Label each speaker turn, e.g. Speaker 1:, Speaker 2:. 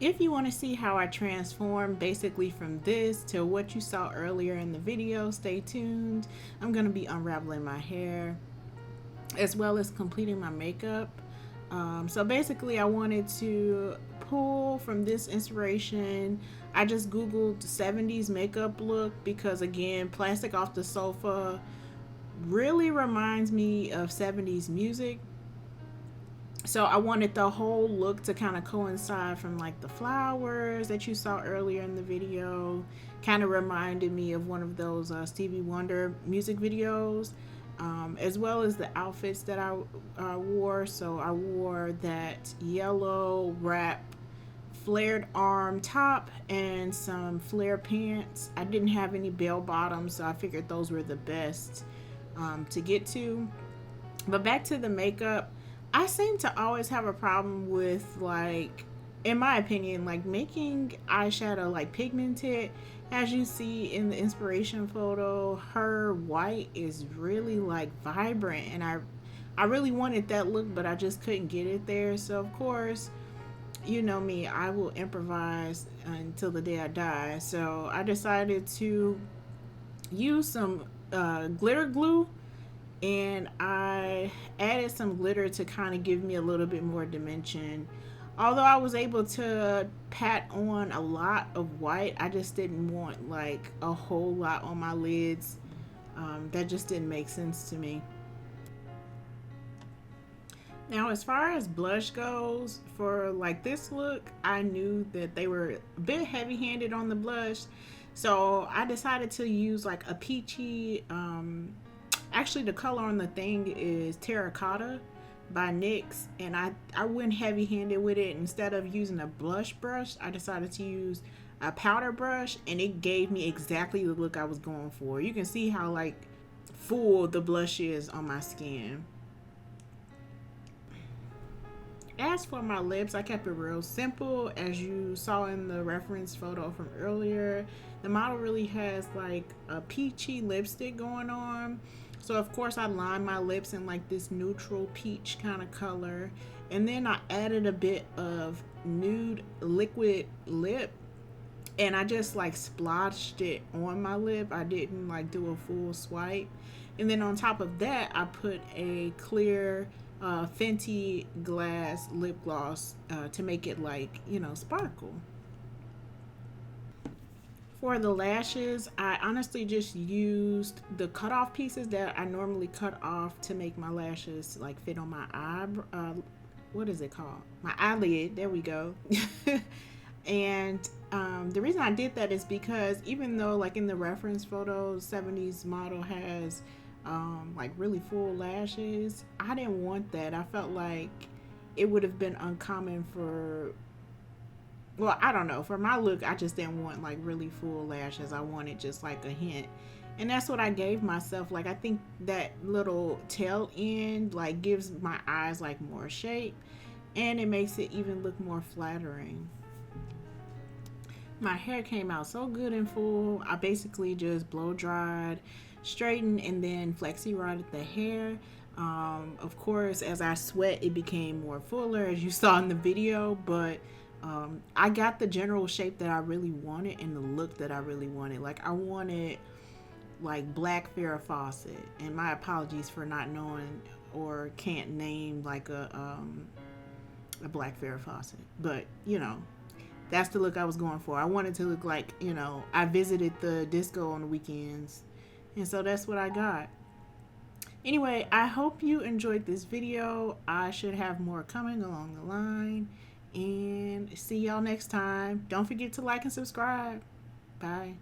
Speaker 1: if you want to see how I transform basically from this to what you saw earlier in the video, stay tuned. I'm going to be unraveling my hair as well as completing my makeup. So basically, I wanted to pull from this inspiration. I just googled 70s makeup look because, again, Plastic Off the Sofa really reminds me of 70s music. So I wanted the whole look to kind of coincide from like the flowers that you saw earlier in the video. Kind of reminded me of one of those Stevie Wonder music videos, as well as the outfits that I wore. So I wore that yellow wrap flared arm top and some flare pants. I didn't have any bell bottoms, so I figured those were the best to get to. But back to the makeup, I seem to always have a problem with, like, in my opinion, like making eyeshadow like pigmented. As you see in the inspiration photo, her white is really like vibrant, and I really wanted that look, but I just couldn't get it there. So of course, you know me, I will improvise until the day I die. So I decided to use some glitter glue, and I added some glitter to kind of give me a little bit more dimension. Although I was able to pat on a lot of white, I just didn't want like a whole lot on my lids. That just didn't make sense to me. Now, as far as blush goes, for like this look, I knew that they were a bit heavy handed on the blush. So I decided to use like a peachy, actually the color on the thing is Terracotta by NYX, and I went heavy handed with it. Instead of using a blush brush, I decided to use a powder brush, and it gave me exactly the look I was going for. You can see how like full the blush is on my skin. As for my lips, I kept it real simple. As you saw in the reference photo from earlier, the model really has like a peachy lipstick going on. So of course I lined my lips in like this neutral peach kind of color. And then I added a bit of nude liquid lip, and I just like splotched it on my lip. I didn't like do a full swipe. And then on top of that, I put a clear Fenty glass lip gloss to make it like, you know, sparkle. For the lashes, I honestly just used the cutoff pieces that I normally cut off to make my lashes like fit on my eye. What is it called? My eyelid. There we go. And the reason I did that is because even though like in the reference photos, 70s model has like really full lashes, I didn't want that. I felt like it would have been uncommon for, well, I don't know, for my look. I just didn't want like really full lashes. I wanted just like a hint, and that's what I gave myself. Like I think that little tail end like gives my eyes like more shape, and it makes it even look more flattering. My hair came out so good and full. I basically just blow dried, straightened, and then flexi rotted the hair. Of course, as I sweat, it became more fuller, as you saw in the video, but I got the general shape that I really wanted and the look that I really wanted. Like I wanted like black Farrah Fawcett, and my apologies for not knowing or can't name like a black Farrah Fawcett, but you know, that's the look I was going for. I wanted to look like, you know, I visited the disco on the weekends, and so that's what I got. Anyway, I hope you enjoyed this video. I should have more coming along the line, and see y'all next time. Don't forget to like and subscribe. Bye.